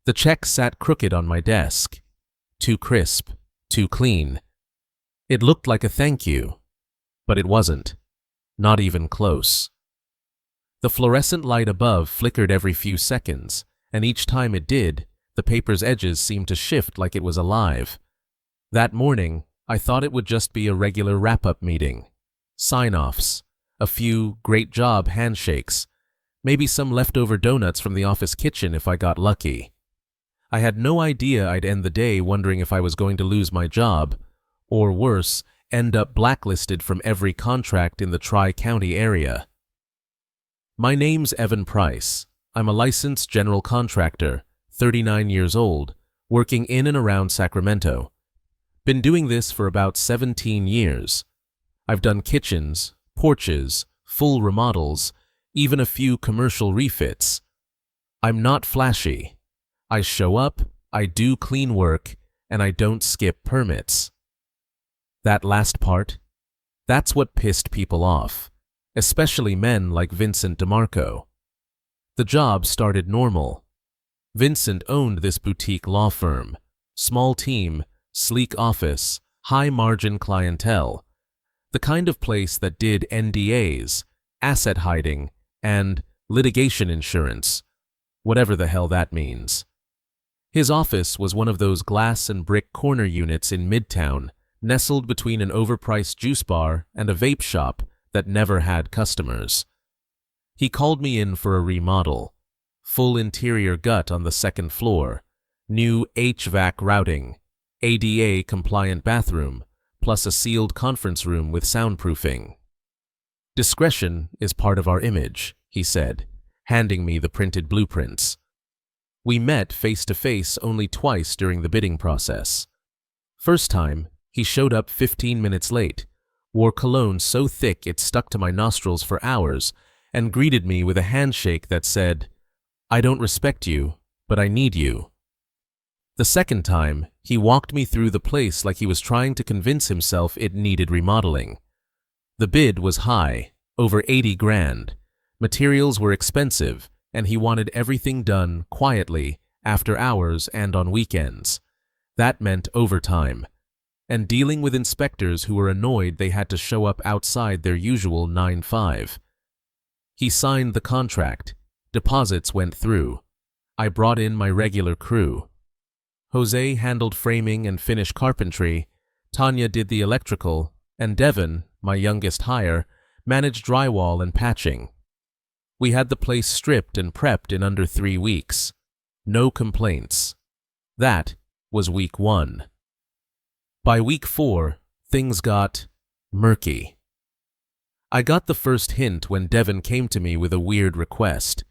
The check sat crooked on my desk. Too crisp, too clean. It looked like a thank you, but it wasn't. Not even close. The fluorescent light above flickered every few seconds, and each time it did, the paper's edges seemed to shift like it was alive. That morning, I thought it would just be a regular wrap-up meeting. Sign-offs, a few great job handshakes, maybe some leftover donuts from the office kitchen if I got lucky. I had no idea I'd end the day wondering if I was going to lose my job, or worse, end up blacklisted from every contract in the Tri-County area. My name's Evan Price. I'm a licensed general contractor, 39 years old, working in and around Sacramento. Been doing this for about 17 years. I've done kitchens, porches, full remodels, even a few commercial refits. I'm not flashy. I show up, I do clean work, and I don't skip permits. That last part, that's what pissed people off, especially men like Vincent DeMarco. The job started normal. Vincent owned this boutique law firm, small team, sleek office, high-margin clientele, the kind of place that did NDAs, asset hiding, and litigation insurance, whatever the hell that means. His office was one of those glass and brick corner units in Midtown, nestled between an overpriced juice bar and a vape shop that never had customers. He called me in for a remodel, full interior gut on the second floor, new HVAC routing, ADA-compliant bathroom, plus a sealed conference room with soundproofing. Discretion is part of our image, he said, handing me the printed blueprints. We met face-to-face only twice during the bidding process. First time, he showed up 15 minutes late, wore cologne so thick it stuck to my nostrils for hours, and greeted me with a handshake that said, "I don't respect you, but I need you." The second time, he walked me through the place like he was trying to convince himself it needed remodeling. The bid was high, over 80 grand. Materials were expensive, and he wanted everything done quietly, after hours and on weekends. That meant overtime, and dealing with inspectors who were annoyed they had to show up outside their usual 9-5. He signed the contract. Deposits went through. I brought in my regular crew. Jose handled framing and finish carpentry, Tanya did the electrical, and Devin, my youngest hire, managed drywall and patching. We had the place stripped and prepped in under 3 weeks. No complaints. That was week 1. By week 4, things got murky. I got the first hint when Devin came to me with a weird request.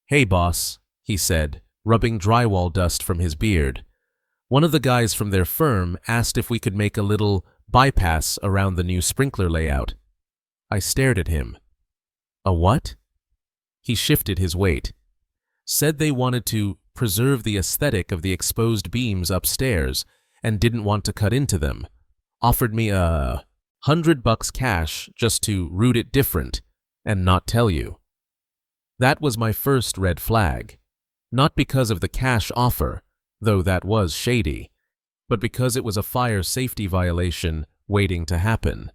"Hey boss," he said, rubbing drywall dust from his beard. "One of the guys from their firm asked if we could make a little bypass around the new sprinkler layout." I stared at him. "A what?" He shifted his weight. "Said they wanted to preserve the aesthetic of the exposed beams upstairs and didn't want to cut into them. Offered me $100 cash just to root it different and not tell you." That was my first red flag. Not because of the cash offer, though that was shady, but because it was a fire safety violation waiting to happen.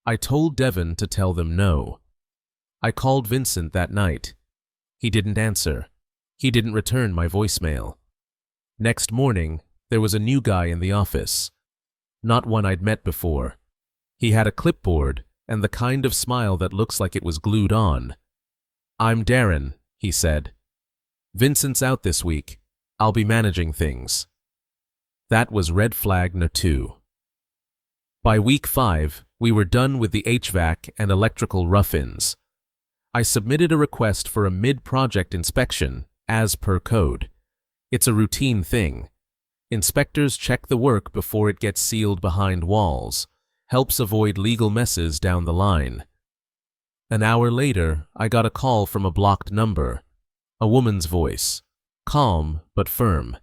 I told Devin to tell them no. I called Vincent that night. He didn't answer. He didn't return my voicemail. Next morning, there was a new guy in the office. Not one I'd met before. He had a clipboard and the kind of smile that looks like it was glued on. "I'm Darren," he said. "Vincent's out this week. I'll be managing things." That was red flag No. 2. By week 5, we were done with the HVAC and electrical rough-ins. I submitted a request for a mid-project inspection, as per code. It's a routine thing. Inspectors check the work before it gets sealed behind walls, helps avoid legal messes down the line. An hour later, I got a call from a blocked number. A woman's voice, calm but firm.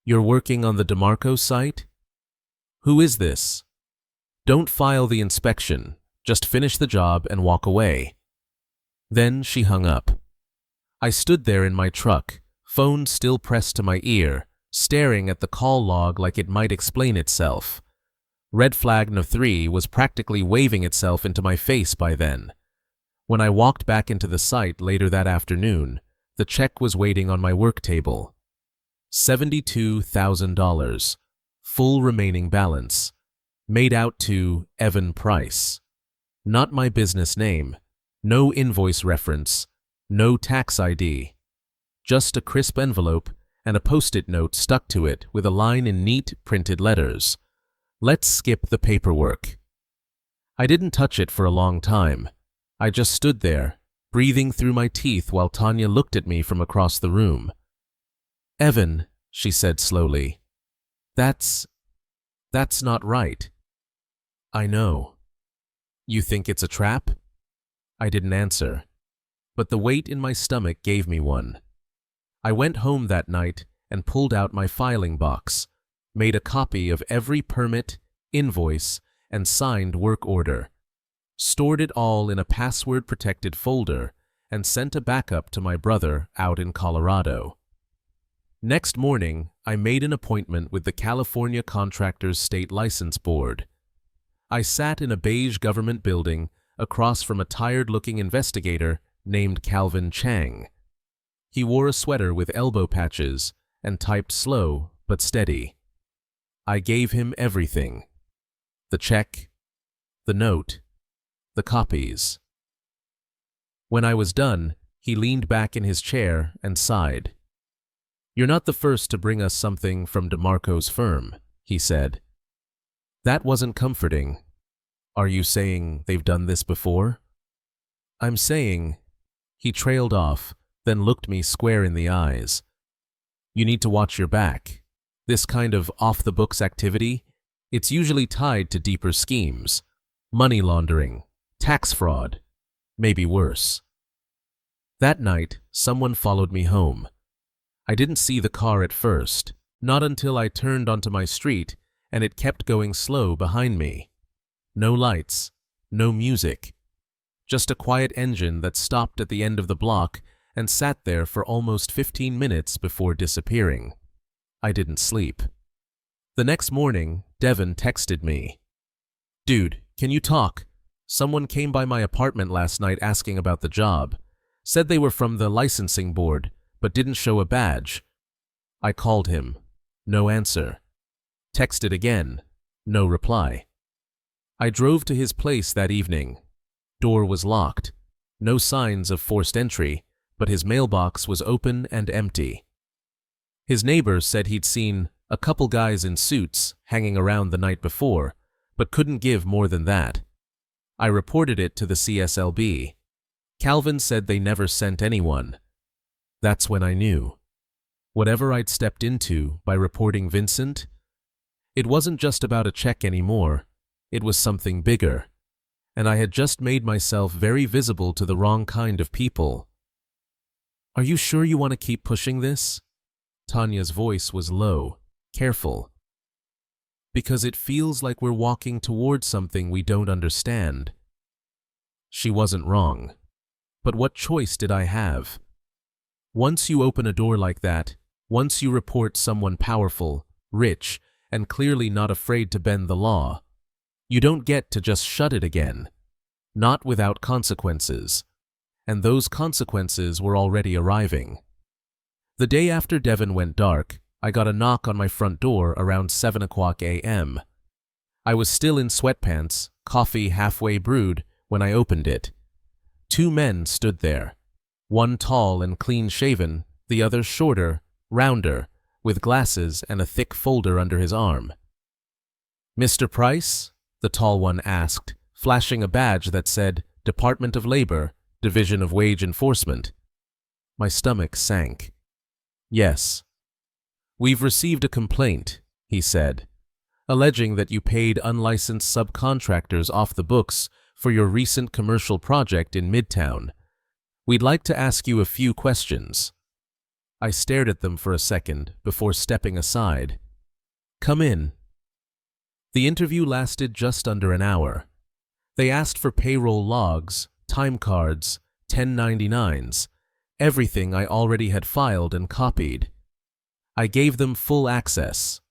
"You're working on the DeMarco site? Who is this? Don't file the inspection, just finish the job and walk away." Then she hung up. I stood there in my truck, phone still pressed to my ear, staring at the call log like it might explain itself. Red flag No. 3 was practically waving itself into my face by then. When I walked back into the site later that afternoon, the check was waiting on my work table. $72,000, full remaining balance, made out to Evan Price. Not my business name, no invoice reference, no tax ID. Just a crisp envelope and a post-it note stuck to it with a line in neat printed letters. Let's skip the paperwork. I didn't touch it for a long time. I just stood there, breathing through my teeth while Tanya looked at me from across the room. "Evan," she said slowly, that's not right." "I know." "You think it's a trap?" I didn't answer, but the weight in my stomach gave me one. I went home that night and pulled out my filing box, made a copy of every permit, invoice, and signed work order, stored it all in a password-protected folder, and sent a backup to my brother out in Colorado. Next morning, I made an appointment with the California Contractors State License Board. I sat in a beige government building across from a tired-looking investigator named Calvin Chang. He wore a sweater with elbow patches and typed slow but steady. I gave him everything: the check, the note, the copies. When I was done, he leaned back in his chair and sighed. "You're not the first to bring us something from DeMarco's firm," he said. That wasn't comforting. "Are you saying they've done this before?" "I'm saying—" He trailed off, then looked me square in the eyes. "You need to watch your back. This kind of off-the-books activity, it's usually tied to deeper schemes, money laundering, tax fraud, maybe worse." That night, someone followed me home. I didn't see the car at first, not until I turned onto my street and it kept going slow behind me. No lights, no music, just a quiet engine that stopped at the end of the block and sat there for almost 15 minutes before disappearing. I didn't sleep. The next morning, Devin texted me. "Dude, can you talk? Someone came by my apartment last night asking about the job. Said they were from the licensing board, but didn't show a badge." I called him. No answer. Texted again. No reply. I drove to his place that evening. Door was locked. No signs of forced entry, but his mailbox was open and empty. His neighbor said he'd seen a couple guys in suits hanging around the night before, but couldn't give more than that. I reported it to the CSLB. Calvin said they never sent anyone. That's when I knew. Whatever I'd stepped into by reporting Vincent, it wasn't just about a check anymore. It was something bigger. And I had just made myself very visible to the wrong kind of people. "Are you sure you want to keep pushing this?" Tanya's voice was low, careful. "Because it feels like we're walking towards something we don't understand." She wasn't wrong. But what choice did I have? Once you open a door like that, once you report someone powerful, rich, and clearly not afraid to bend the law, you don't get to just shut it again. Not without consequences. And those consequences were already arriving. The day after Devin went dark, I got a knock on my front door around 7 o'clock a.m. I was still in sweatpants, coffee halfway brewed, when I opened it. 2 men stood there. One tall and clean-shaven, the other shorter, rounder, with glasses and a thick folder under his arm. "Mr. Price?" the tall one asked, flashing a badge that said Department of Labor, Division of Wage Enforcement. My stomach sank. "Yes." "We've received a complaint," he said, "alleging that you paid unlicensed subcontractors off the books for your recent commercial project in Midtown. We'd like to ask you a few questions." I stared at them for a second before stepping aside. "Come in." The interview lasted just under an hour. They asked for payroll logs, time cards, 1099s, everything I already had filed and copied. I gave them full access.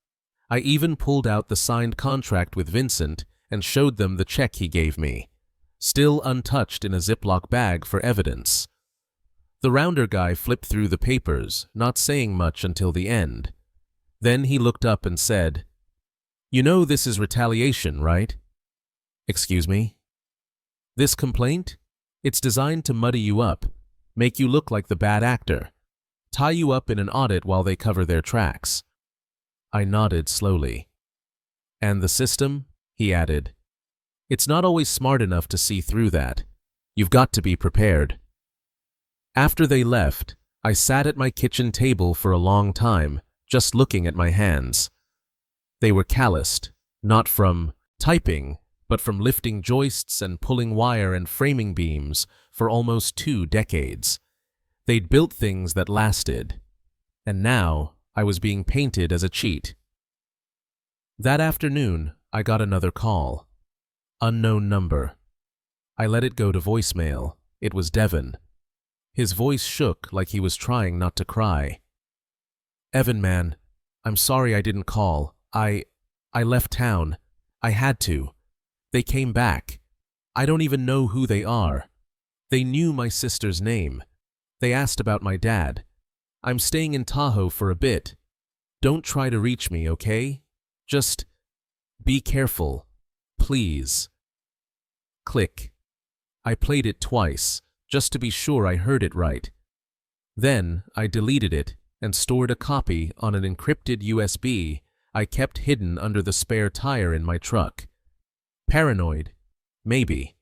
I even pulled out the signed contract with Vincent and showed them the check he gave me, still untouched in a Ziploc bag for evidence. The rounder guy flipped through the papers, not saying much until the end. Then he looked up and said, "You know this is retaliation, right?" "Excuse me?" "This complaint? It's designed to muddy you up, make you look like the bad actor, tie you up in an audit while they cover their tracks." I nodded slowly. "And the system?" he added. "It's not always smart enough to see through that. You've got to be prepared." After they left, I sat at my kitchen table for a long time, just looking at my hands. They were calloused, not from typing, but from lifting joists and pulling wire and framing beams for almost 2 decades. They'd built things that lasted, and now I was being painted as a cheat. That afternoon, I got another call. Unknown number. I let it go to voicemail. It was Devin. His voice shook like he was trying not to cry. "Evan, man, I'm sorry I didn't call. I left town. I had to. They came back. I don't even know who they are. They knew my sister's name. They asked about my dad. I'm staying in Tahoe for a bit. Don't try to reach me, okay? Just be careful. Please." Click. I played it twice, just to be sure I heard it right. Then I deleted it and stored a copy on an encrypted USB I kept hidden under the spare tire in my truck. Paranoid? Maybe.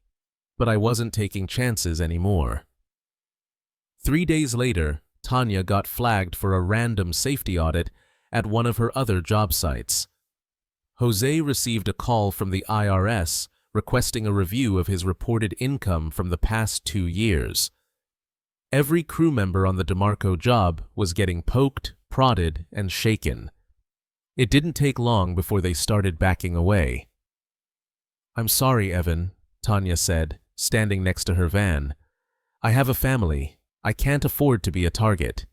But I wasn't taking chances anymore. 3 days later, Tanya got flagged for a random safety audit at one of her other job sites. Jose received a call from the IRS requesting a review of his reported income from the past 2 years. Every crew member on the DeMarco job was getting poked, prodded, and shaken. It didn't take long before they started backing away. "I'm sorry, Evan," Tanya said, standing next to her van. "I have a family. I can't afford to be a target."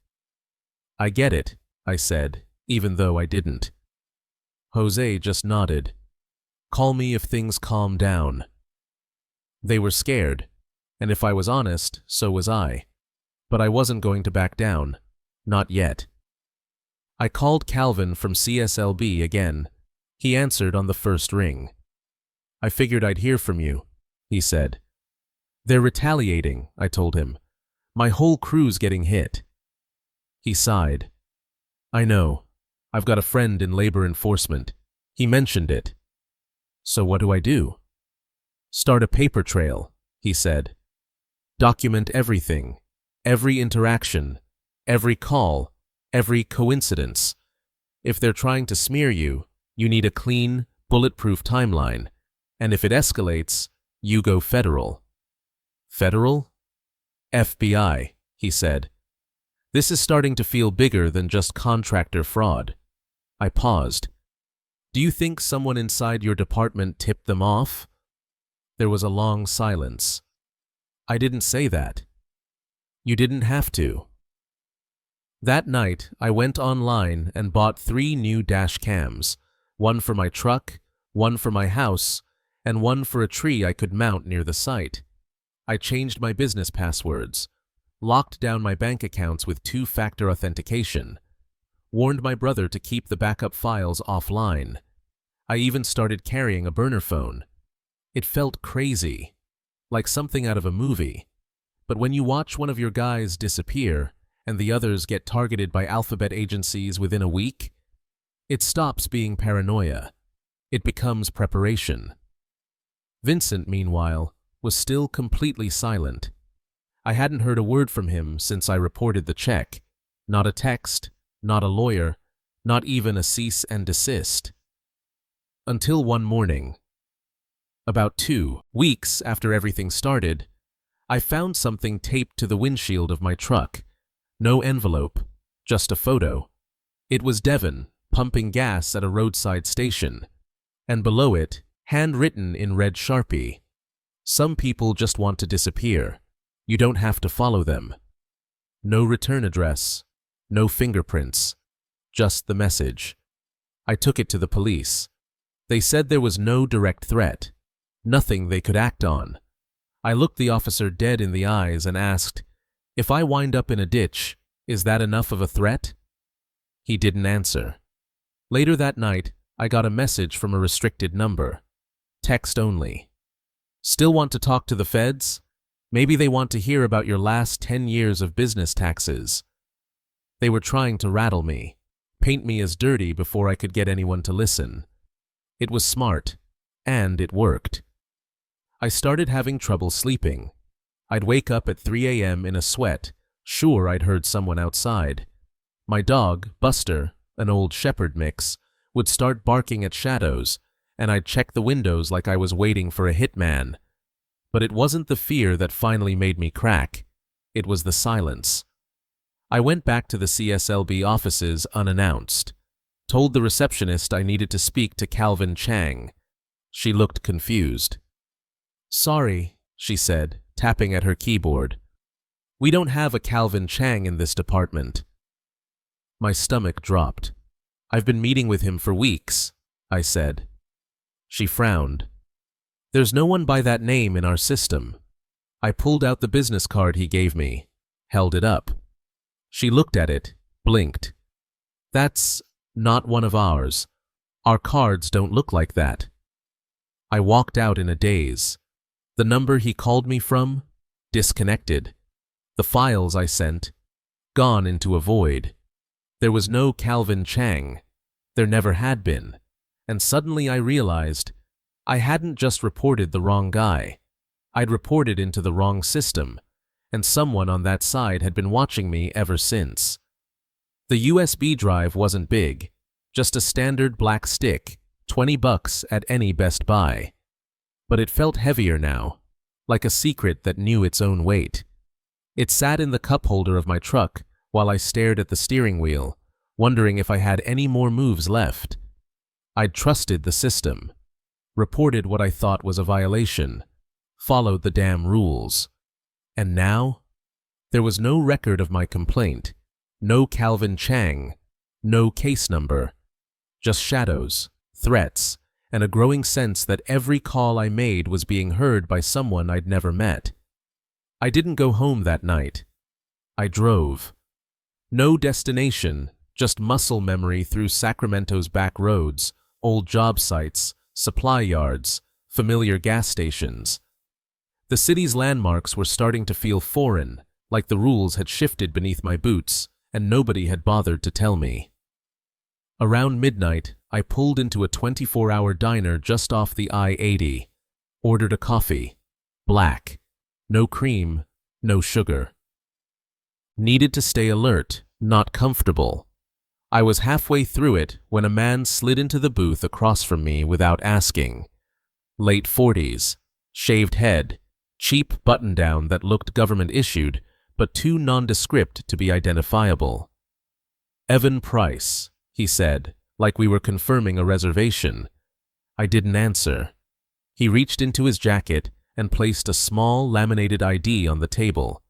"I get it," I said, even though I didn't. Jose just nodded. "Call me if things calm down." They were scared, and if I was honest, so was I. But I wasn't going to back down. Not yet. I called Calvin from CSLB again. He answered on the first ring. "I figured I'd hear from you," he said. "They're retaliating," I told him. "My whole crew's getting hit." He sighed. "I know. I've got a friend in labor enforcement. He mentioned it." "So what do I do?" "Start a paper trail," he said. "Document everything, every interaction, every call, every coincidence. If they're trying to smear you, you need a clean, bulletproof timeline. And if it escalates, you go federal." "Federal?" "FBI," he said. "This is starting to feel bigger than just contractor fraud." I paused. "Do you think someone inside your department tipped them off?" There was a long silence. "I didn't say that." "You didn't have to." That night, I went online and bought 3 new dash cams, one for my truck, one for my house, and one for a tree I could mount near the site. I changed my business passwords, locked down my bank accounts with 2-factor authentication, warned my brother to keep the backup files offline. I even started carrying a burner phone. It felt crazy, like something out of a movie. But when you watch one of your guys disappear and the others get targeted by alphabet agencies within a week, it stops being paranoia. It becomes preparation. Vincent, meanwhile, was still completely silent. I hadn't heard a word from him since I reported the check. Not a text, not a lawyer, not even a cease and desist. Until one morning. About 2 weeks after everything started, I found something taped to the windshield of my truck. No envelope, just a photo. It was Devin pumping gas at a roadside station, and below it, handwritten in red Sharpie, "Some people just want to disappear. You don't have to follow them." No return address, no fingerprints, just the message. I took it to the police. They said there was no direct threat, nothing they could act on. I looked the officer dead in the eyes and asked, "If I wind up in a ditch, is that enough of a threat?" He didn't answer. Later that night, I got a message from a restricted number. Text only. "Still want to talk to the feds? Maybe they want to hear about your last 10 years of business taxes." They were trying to rattle me, paint me as dirty before I could get anyone to listen. It was smart, and it worked. I started having trouble sleeping. I'd wake up at 3 a.m. in a sweat, sure I'd heard someone outside. My dog, Buster, an old shepherd mix, would start barking at shadows, and I'd check the windows like I was waiting for a hitman. But it wasn't the fear that finally made me crack. It was the silence. I went back to the CSLB offices unannounced. Told the receptionist I needed to speak to Calvin Chang. She looked confused. "Sorry," she said, tapping at her keyboard. "We don't have a Calvin Chang in this department." My stomach dropped. "I've been meeting with him for weeks," I said. She frowned. "There's no one by that name in our system." I pulled out the business card he gave me, held it up. She looked at it, blinked. "That's not one of ours. Our cards don't look like that." I walked out in a daze. The number he called me from? Disconnected. The files I sent? Gone into a void. There was no Calvin Chang. There never had been. And suddenly I realized I hadn't just reported the wrong guy. I'd reported into the wrong system, and someone on that side had been watching me ever since. The USB drive wasn't big, just a standard black stick, $20 at any Best Buy. But it felt heavier now, like a secret that knew its own weight. It sat in the cup holder of my truck while I stared at the steering wheel, wondering if I had any more moves left. I'd trusted the system, reported what I thought was a violation, followed the damn rules. And now? There was no record of my complaint, no Calvin Chang, no case number, just shadows, threats, and a growing sense that every call I made was being heard by someone I'd never met. I didn't go home that night. I drove. No destination, just muscle memory through Sacramento's back roads, old job sites, supply yards, familiar gas stations. The city's landmarks were starting to feel foreign, like the rules had shifted beneath my boots, and nobody had bothered to tell me. Around midnight, I pulled into a 24-hour diner just off the I-80, ordered a coffee, black, no cream, no sugar. Needed to stay alert, not comfortable. I was halfway through it when a man slid into the booth across from me without asking. Late 40s, shaved head, cheap button-down that looked government-issued, but too nondescript to be identifiable. "Evan Price," he said, like we were confirming a reservation. I didn't answer. He reached into his jacket and placed a small laminated ID on the table.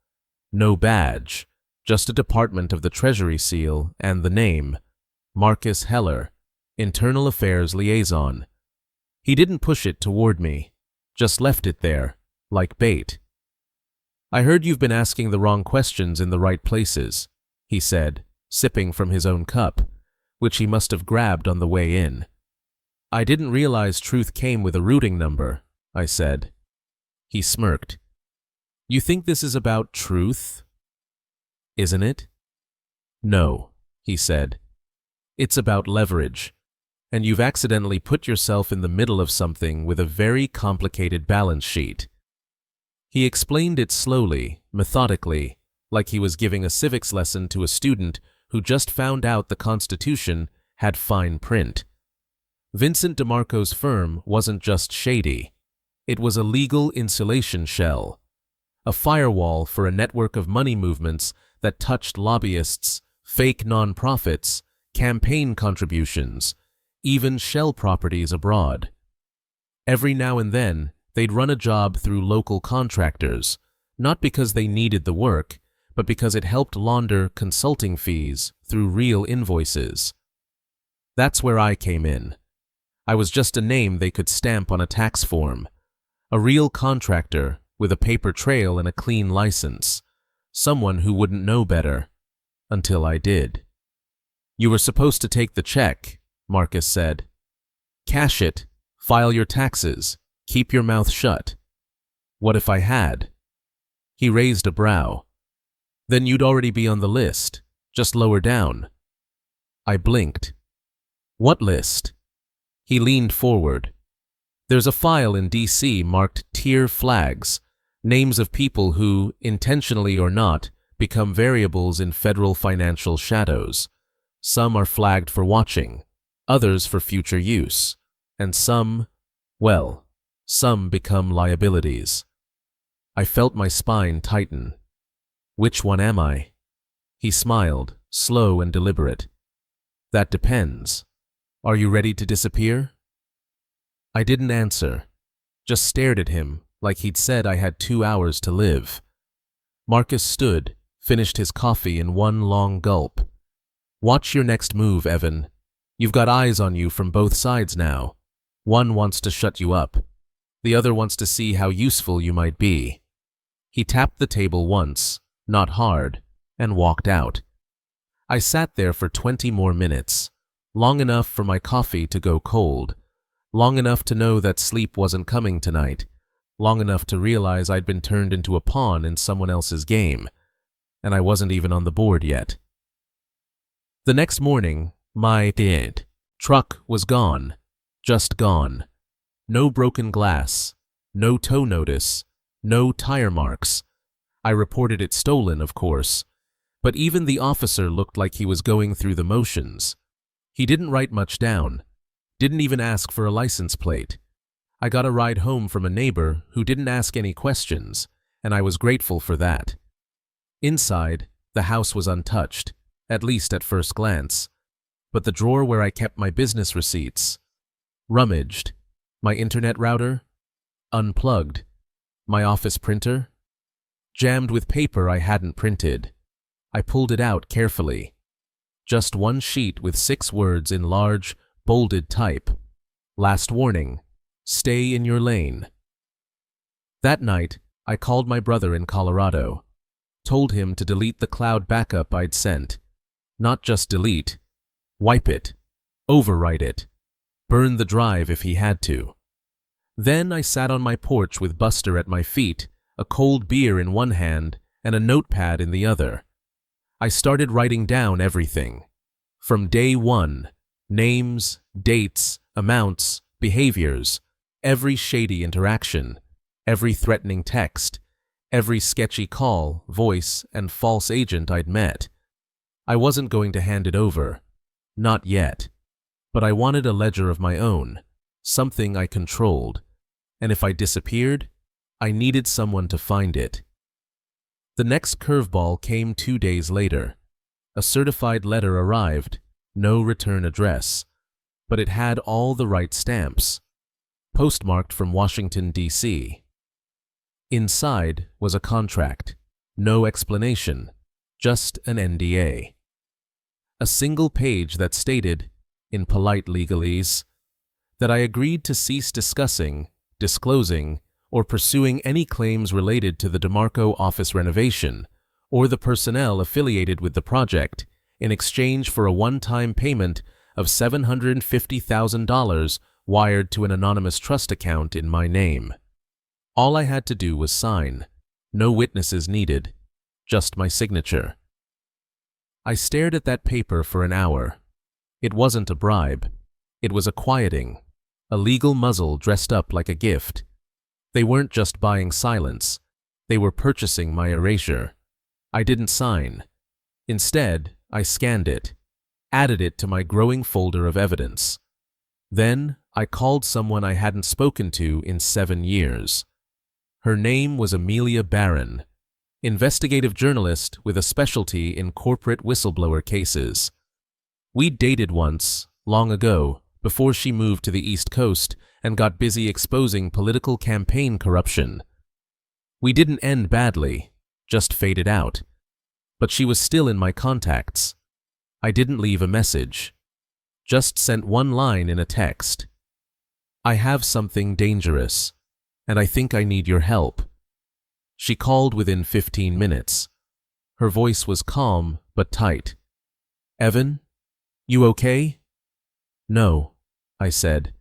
No badge, just a Department of the Treasury seal and the name, Marcus Heller, Internal Affairs Liaison. He didn't push it toward me, just left it there, like bait. "I heard you've been asking the wrong questions in the right places," he said, sipping from his own cup, which he must have grabbed on the way in. "I didn't realize truth came with a routing number," I said. He smirked. "You think this is about truth? Isn't it?" "No," he said. "It's about leverage, and you've accidentally put yourself in the middle of something with a very complicated balance sheet." He explained it slowly, methodically, like he was giving a civics lesson to a student who just found out the Constitution had fine print. Vincent DeMarco's firm wasn't just shady. It was a legal insulation shell, a firewall for a network of money movements that touched lobbyists, fake nonprofits, campaign contributions, even shell properties abroad. Every now and then, they'd run a job through local contractors, not because they needed the work, but because it helped launder consulting fees through real invoices. That's where I came in. I was just a name they could stamp on a tax form, a real contractor with a paper trail and a clean license, someone who wouldn't know better, until I did. "You were supposed to take the check," Marcus said. "Cash it, file your taxes, keep your mouth shut." "What if I had?" He raised a brow. "Then you'd already be on the list, just lower down." I blinked. "What list?" He leaned forward. "There's a file in D.C. marked tier flags, names of people who, intentionally or not, become variables in federal financial shadows. Some are flagged for watching, others for future use, and some become liabilities." I felt my spine tighten. "Which one am I?" He smiled, slow and deliberate. "That depends. Are you ready to disappear?" I didn't answer, just stared at him like he'd said I had 2 hours to live. Marcus stood, finished his coffee in one long gulp. "Watch your next move, Evan. You've got eyes on you from both sides now. One wants to shut you up. The other wants to see how useful you might be." He tapped the table once, not hard, and walked out. I sat there for 20 more minutes, long enough for my coffee to go cold, long enough to know that sleep wasn't coming tonight, long enough to realize I'd been turned into a pawn in someone else's game, and I wasn't even on the board yet. The next morning, my truck was gone, just gone. No broken glass, no tow notice, no tire marks. I reported it stolen, of course, but even the officer looked like he was going through the motions. He didn't write much down, didn't even ask for a license plate. I got a ride home from a neighbor who didn't ask any questions, and I was grateful for that. Inside, the house was untouched, at least at first glance, but the drawer where I kept my business receipts, rummaged. My internet router, unplugged. My office printer, jammed with paper I hadn't printed. I pulled it out carefully. Just one sheet with 6 words in large, bolded type. "Last warning. Stay in your lane." That night, I called my brother in Colorado, told him to delete the cloud backup I'd sent. Not just delete, wipe it, overwrite it, burn the drive if he had to. Then I sat on my porch with Buster at my feet, a cold beer in one hand and a notepad in the other. I started writing down everything. From day one, names, dates, amounts, behaviors, every shady interaction, every threatening text, every sketchy call, voice, and false agent I'd met. I wasn't going to hand it over. Not yet. But I wanted a ledger of my own, something I controlled, and if I disappeared, I needed someone to find it. The next curveball came 2 days later. A certified letter arrived, no return address, but it had all the right stamps, postmarked from Washington, D.C. Inside was a contract, no explanation, just an NDA. A single page that stated, in polite legalese, that I agreed to cease discussing, disclosing, or pursuing any claims related to the DeMarco office renovation or the personnel affiliated with the project in exchange for a one-time payment of $750,000 wired to an anonymous trust account in my name. All I had to do was sign, no witnesses needed, just my signature. I stared at that paper for an hour. It wasn't a bribe. It was a quieting, a legal muzzle dressed up like a gift. They weren't just buying silence. They were purchasing my erasure. I didn't sign. Instead, I scanned it, added it to my growing folder of evidence. Then, I called someone I hadn't spoken to in 7 years. Her name was Amelia Barron, investigative journalist with a specialty in corporate whistleblower cases. We'd dated once, long ago, before she moved to the East Coast and got busy exposing political campaign corruption. We didn't end badly, just faded out. but she was still in my contacts. I didn't leave a message. Just sent one line in a text. I have something dangerous, and I think I need your help. She called within 15 minutes. Her voice was calm but tight. Evan, you okay? No, I said,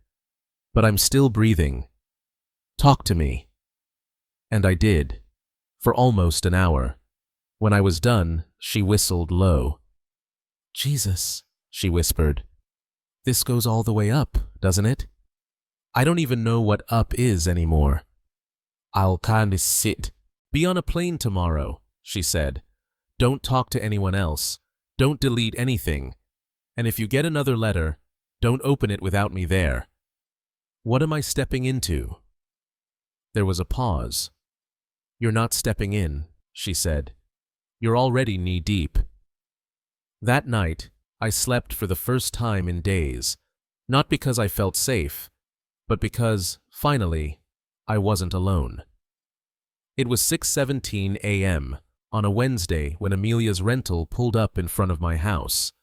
but I'm still breathing. Talk to me. And I did, for almost an hour. When I was done, she whistled low. Jesus, she whispered. This goes all the way up, doesn't it? I don't even know what up is anymore. I'll kinda sit. Be on a plane tomorrow, she said. Don't talk to anyone else. Don't delete anything. And if you get another letter, don't open it without me there. What am I stepping into? There was a pause. You're not stepping in, she said. You're already knee-deep. That night, I slept for the first time in days, not because I felt safe, but because, finally, I wasn't alone. It was 6:17 a.m. on a Wednesday when Amelia's rental pulled up in front of my house.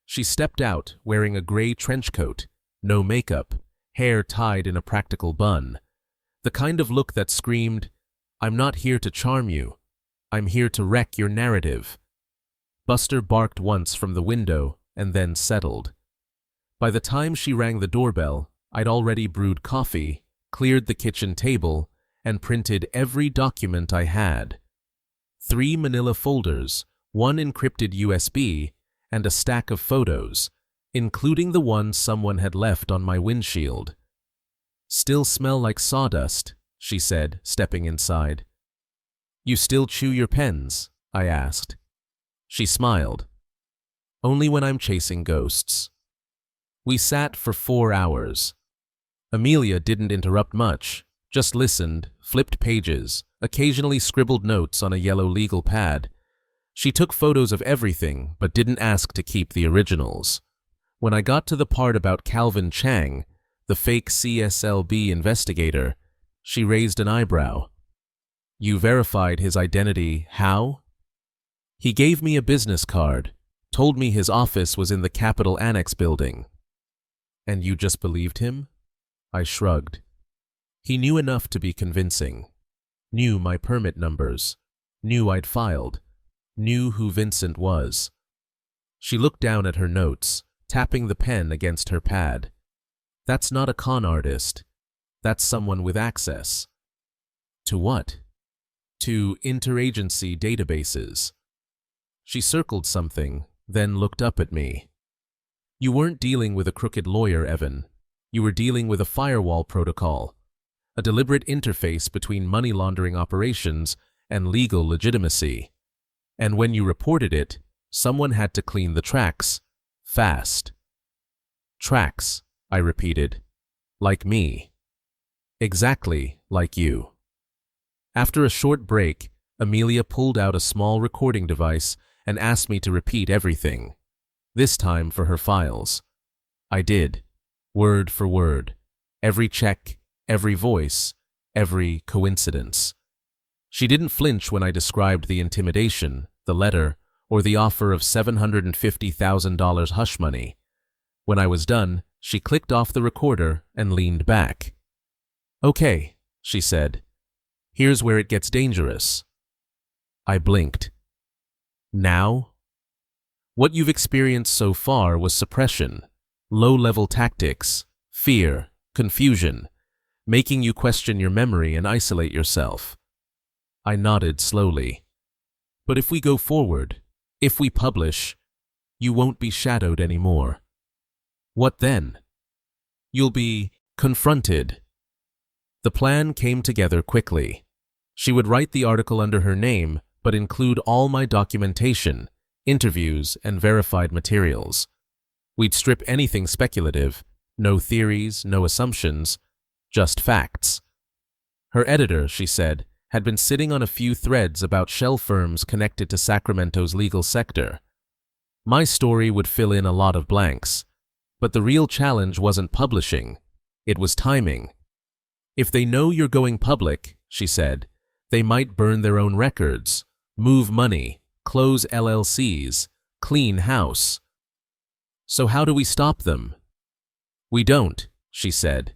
She stepped out wearing a gray trench coat, no makeup, hair tied in a practical bun. The kind of look that screamed, I'm not here to charm you. I'm here to wreck your narrative. Buster barked once from the window and then settled. By the time she rang the doorbell, I'd already brewed coffee, cleared the kitchen table, and printed every document I had. 3 manila folders, 1 encrypted USB, and a stack of photos, including the one someone had left on my windshield. Still smell like sawdust, she said, stepping inside. You still chew your pens? I asked. She smiled. Only when I'm chasing ghosts. We sat for 4 hours. Amelia didn't interrupt much, just listened, flipped pages, occasionally scribbled notes on a yellow legal pad. She took photos of everything, but didn't ask to keep the originals. When I got to the part about Calvin Chang, the fake CSLB investigator, she raised an eyebrow. You verified his identity how? He gave me a business card, told me his office was in the Capitol Annex building. And you just believed him? I shrugged. He knew enough to be convincing. Knew my permit numbers. Knew I'd filed. Knew who Vincent was. She looked down at her notes, tapping the pen against her pad. That's not a con artist. That's someone with access. To what? To interagency databases. She circled something, then looked up at me. You weren't dealing with a crooked lawyer, Evan. You were dealing with a firewall protocol, a deliberate interface between money laundering operations and legal legitimacy. And when you reported it, someone had to clean the tracks, fast. Tracks, I repeated. Like me. Exactly like you. After a short break, Amelia pulled out a small recording device and asked me to repeat everything, this time for her files. I did, word for word, every check, every voice, every coincidence. She didn't flinch when I described the intimidation, the letter, or the offer of $750,000 hush money. When I was done, she clicked off the recorder and leaned back. Okay, she said. Here's where it gets dangerous. I blinked. Now? What you've experienced so far was suppression, low-level tactics, fear, confusion, making you question your memory and isolate yourself. I nodded slowly. But if we go forward, if we publish, you won't be shadowed anymore. What then? You'll be confronted. The plan came together quickly. She would write the article under her name, but include all my documentation, interviews, and verified materials. We'd strip anything speculative, no theories, no assumptions, just facts. Her editor, she said, had been sitting on a few threads about shell firms connected to Sacramento's legal sector. My story would fill in a lot of blanks, but the real challenge wasn't publishing, it was timing. If they know you're going public, she said, they might burn their own records, move money, close LLCs, clean house. So how do we stop them? We don't, she said.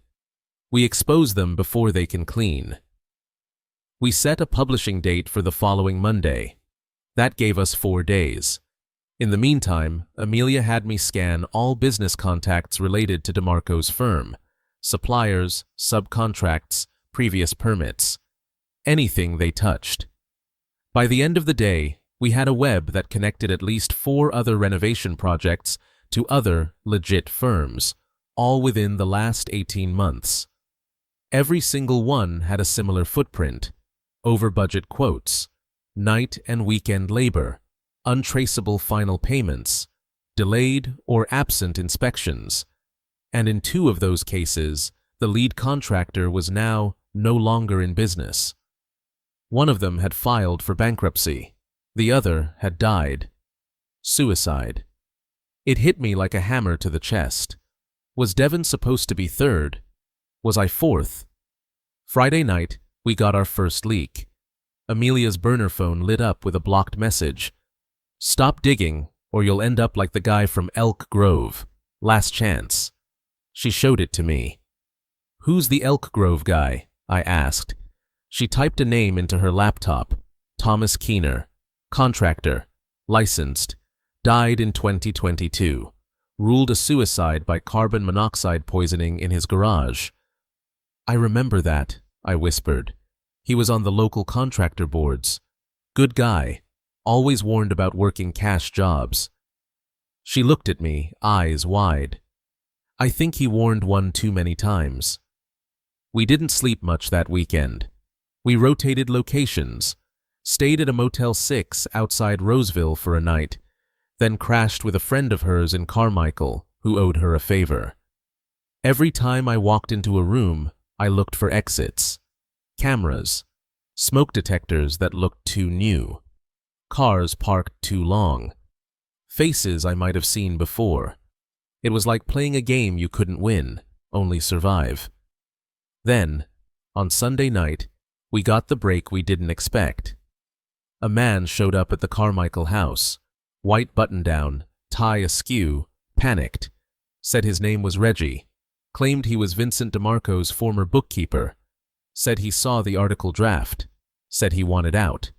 We expose them before they can clean. We set a publishing date for the following Monday. That gave us 4 days. In the meantime, Amelia had me scan all business contacts related to DeMarco's firm, suppliers, subcontracts, previous permits, anything they touched. By the end of the day, we had a web that connected at least 4 other renovation projects to other legit firms, all within the last 18 months. Every single one had a similar footprint: over-budget quotes, night and weekend labor, untraceable final payments, delayed or absent inspections, and in 2 of those cases, the lead contractor was now no longer in business. One of them had filed for bankruptcy. The other had died. Suicide. It hit me like a hammer to the chest. Was Devon supposed to be 3rd? Was I 4th? Friday night, we got our first leak. Amelia's burner phone lit up with a blocked message. Stop digging, or you'll end up like the guy from Elk Grove. Last chance. She showed it to me. Who's the Elk Grove guy? I asked. She typed a name into her laptop. Thomas Keener. Contractor. Licensed. Died in 2022. Ruled a suicide by carbon monoxide poisoning in his garage. I remember that, I whispered. He was on the local contractor boards. Good guy. Always warned about working cash jobs. She looked at me, eyes wide. I think he warned one too many times. We didn't sleep much that weekend. We rotated locations, stayed at a Motel 6 outside Roseville for a night, then crashed with a friend of hers in Carmichael who owed her a favor. Every time I walked into a room, I looked for exits. Cameras, smoke detectors that looked too new, cars parked too long, faces I might have seen before. It was like playing a game you couldn't win, only survive. Then, on Sunday night, we got the break we didn't expect. A man showed up at the Carmichael house, white button-down, tie askew, panicked, said his name was Reggie, claimed he was Vincent DeMarco's former bookkeeper, said he saw the article draft, said he wanted out.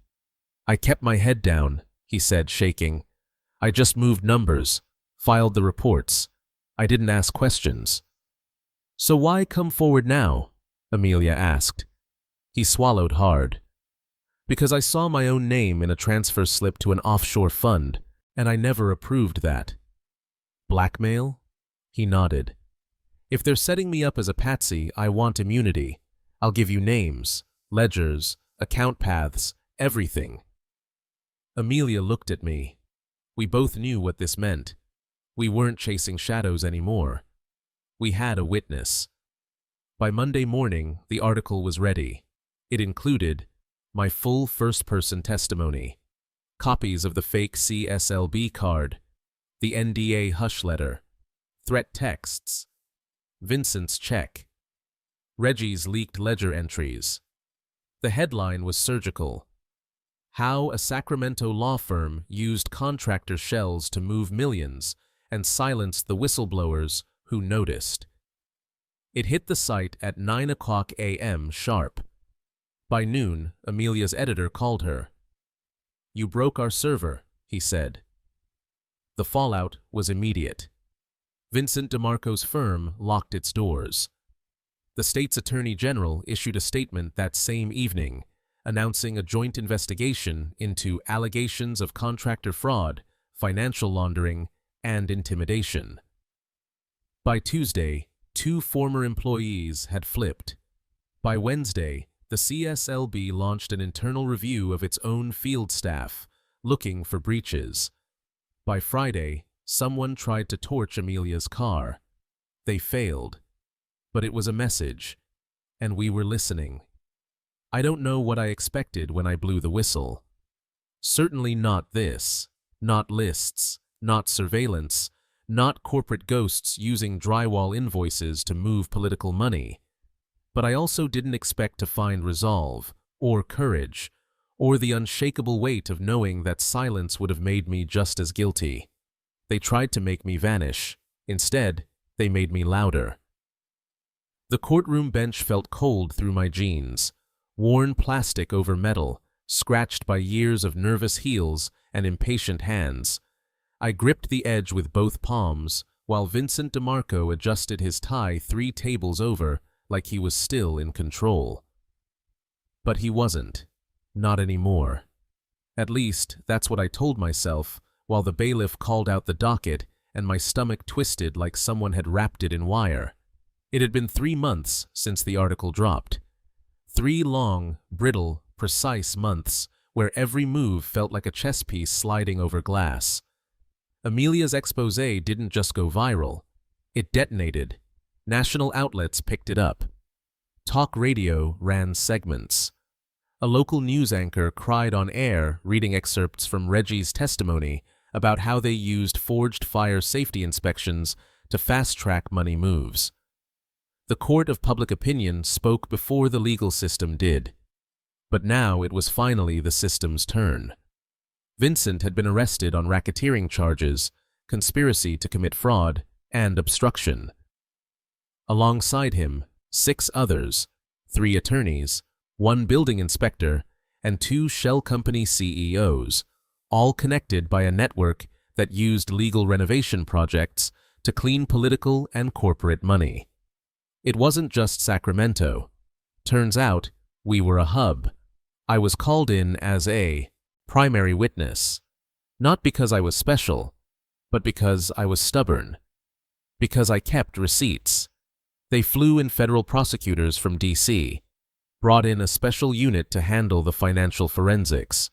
I kept my head down, he said, shaking. I just moved numbers, filed the reports. I didn't ask questions. So why come forward now? Amelia asked. He swallowed hard. Because I saw my own name in a transfer slip to an offshore fund, and I never approved that. Blackmail? He nodded. If they're setting me up as a patsy, I want immunity. I'll give you names, ledgers, account paths, everything. Amelia looked at me. We both knew what this meant. We weren't chasing shadows anymore. We had a witness. By Monday morning, the article was ready. It included my full first-person testimony, copies of the fake CSLB card, the NDA hush letter, threat texts, Vincent's check, Reggie's leaked ledger entries. The headline was surgical. How a Sacramento law firm used contractor shells to move millions and silence the whistleblowers who noticed. It hit the site at 9:00 a.m. sharp. By noon, Amelia's editor called her. You broke our server, he said. The fallout was immediate. Vincent DeMarco's firm locked its doors. The state's attorney general issued a statement that same evening, announcing a joint investigation into allegations of contractor fraud, financial laundering, and intimidation. By Tuesday, 2 former employees had flipped. By Wednesday, the CSLB launched an internal review of its own field staff, looking for breaches. By Friday, someone tried to torch Amelia's car. They failed. But it was a message, and we were listening. I don't know what I expected when I blew the whistle. Certainly not this, not lists, not surveillance, not corporate ghosts using drywall invoices to move political money. But I also didn't expect to find resolve, or courage, or the unshakable weight of knowing that silence would have made me just as guilty. They tried to make me vanish. Instead, they made me louder. The courtroom bench felt cold through my jeans, worn plastic over metal, scratched by years of nervous heels and impatient hands. I gripped the edge with both palms, while Vincent DeMarco adjusted his tie 3 tables over like he was still in control. But he wasn't. Not anymore. At least, that's what I told myself, while the bailiff called out the docket and my stomach twisted like someone had wrapped it in wire. It had been 3 months since the article dropped. 3 long, brittle, precise months where every move felt like a chess piece sliding over glass. Amelia's expose didn't just go viral. It detonated. National outlets picked it up. Talk radio ran segments. A local news anchor cried on air reading excerpts from Reggie's testimony about how they used forged fire safety inspections to fast-track money moves. The court of public opinion spoke before the legal system did. But now it was finally the system's turn. Vincent had been arrested on racketeering charges, conspiracy to commit fraud, and obstruction. Alongside him, 6 others, 3 attorneys, 1 building inspector, and 2 shell company CEOs, all connected by a network that used legal renovation projects to clean political and corporate money. It wasn't just Sacramento. Turns out, we were a hub. I was called in as a primary witness, not because I was special, but because I was stubborn. Because I kept receipts. They flew in federal prosecutors from D.C., brought in a special unit to handle the financial forensics.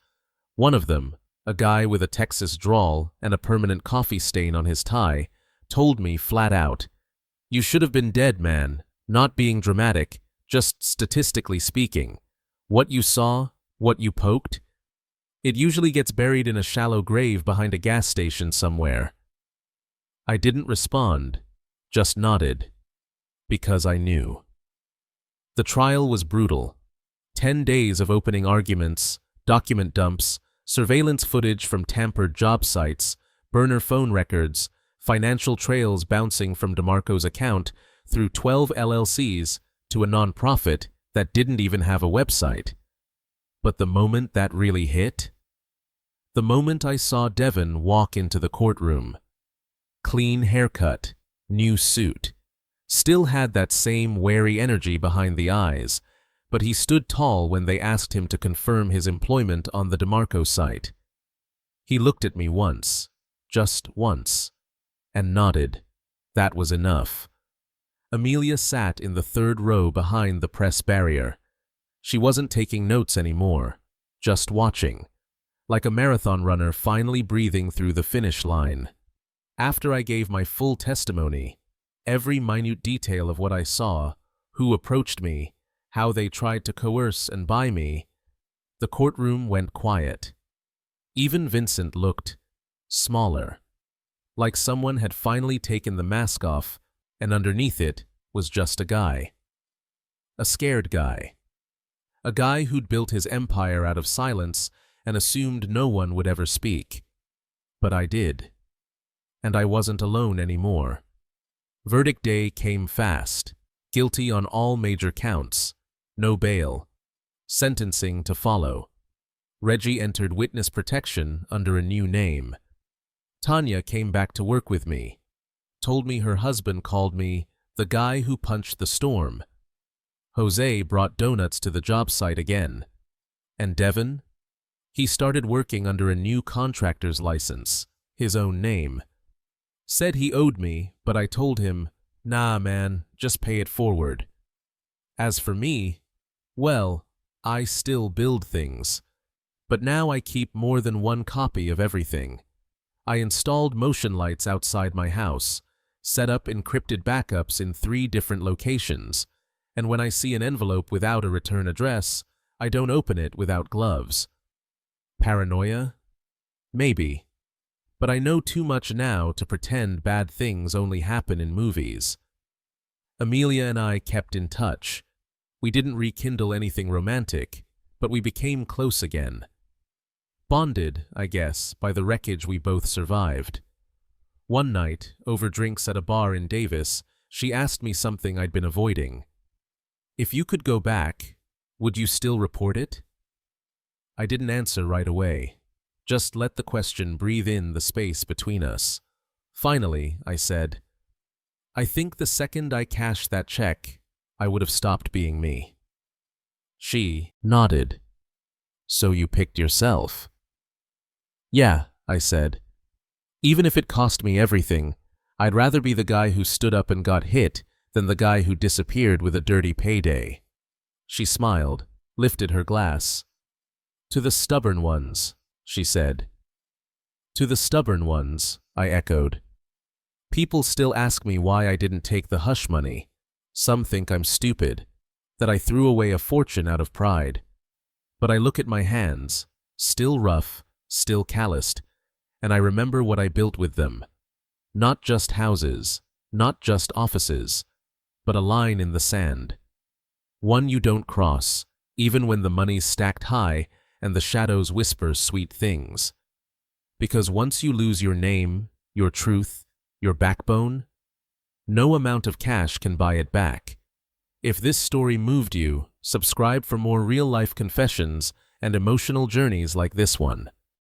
One of them, a guy with a Texas drawl and a permanent coffee stain on his tie, told me flat out, "You should have been dead, man, not being dramatic, just statistically speaking. What you saw, what you poked, it usually gets buried in a shallow grave behind a gas station somewhere." I didn't respond, just nodded, because I knew. The trial was brutal. 10 days of opening arguments, document dumps, surveillance footage from tampered job sites, burner phone records, financial trails bouncing from DeMarco's account through 12 LLCs to a nonprofit that didn't even have a website. But the moment that really hit? The moment I saw Devin walk into the courtroom. Clean haircut, new suit. Still had that same wary energy behind the eyes, but he stood tall when they asked him to confirm his employment on the DeMarco site. He looked at me once, just once, and nodded. That was enough. Amelia sat in the 3rd row behind the press barrier. She wasn't taking notes anymore, just watching, like a marathon runner finally breathing through the finish line. After I gave my full testimony, every minute detail of what I saw, who approached me, how they tried to coerce and buy me, the courtroom went quiet. Even Vincent looked smaller, like someone had finally taken the mask off and underneath it was just a guy. A scared guy. A guy who'd built his empire out of silence and assumed no one would ever speak. But I did. And I wasn't alone anymore. Verdict day came fast. Guilty on all major counts. No bail. Sentencing to follow. Reggie entered witness protection under a new name. Tanya came back to work with me. Told me her husband called me the guy who punched the storm. Jose brought donuts to the job site again. And Devin? He started working under a new contractor's license, his own name. Said he owed me, but I told him, "Nah, man, just pay it forward." As for me, well, I still build things. But now I keep more than one copy of everything. I installed motion lights outside my house, set up encrypted backups in 3 different locations, and when I see an envelope without a return address, I don't open it without gloves. Paranoia? Maybe. But I know too much now to pretend bad things only happen in movies. Amelia and I kept in touch. We didn't rekindle anything romantic, but we became close again. Bonded, I guess, by the wreckage we both survived. One night, over drinks at a bar in Davis, she asked me something I'd been avoiding. If you could go back, would you still report it? I didn't answer right away. Just let the question breathe in the space between us. Finally, I said, I think the second I cashed that check, I would have stopped being me. She nodded. So you picked yourself? Yeah, I said. Even if it cost me everything, I'd rather be the guy who stood up and got hit than the guy who disappeared with a dirty payday. She smiled, lifted her glass. To the stubborn ones, she said. To the stubborn ones, I echoed. People still ask me why I didn't take the hush money. Some think I'm stupid, that I threw away a fortune out of pride. But I look at my hands, still rough, still calloused, and I remember what I built with them. Not just houses, not just offices, but a line in the sand. One you don't cross, even when the money's stacked high and the shadows whisper sweet things. Because once you lose your name, your truth, your backbone, no amount of cash can buy it back. If this story moved you, subscribe for more real-life confessions and emotional journeys like this one.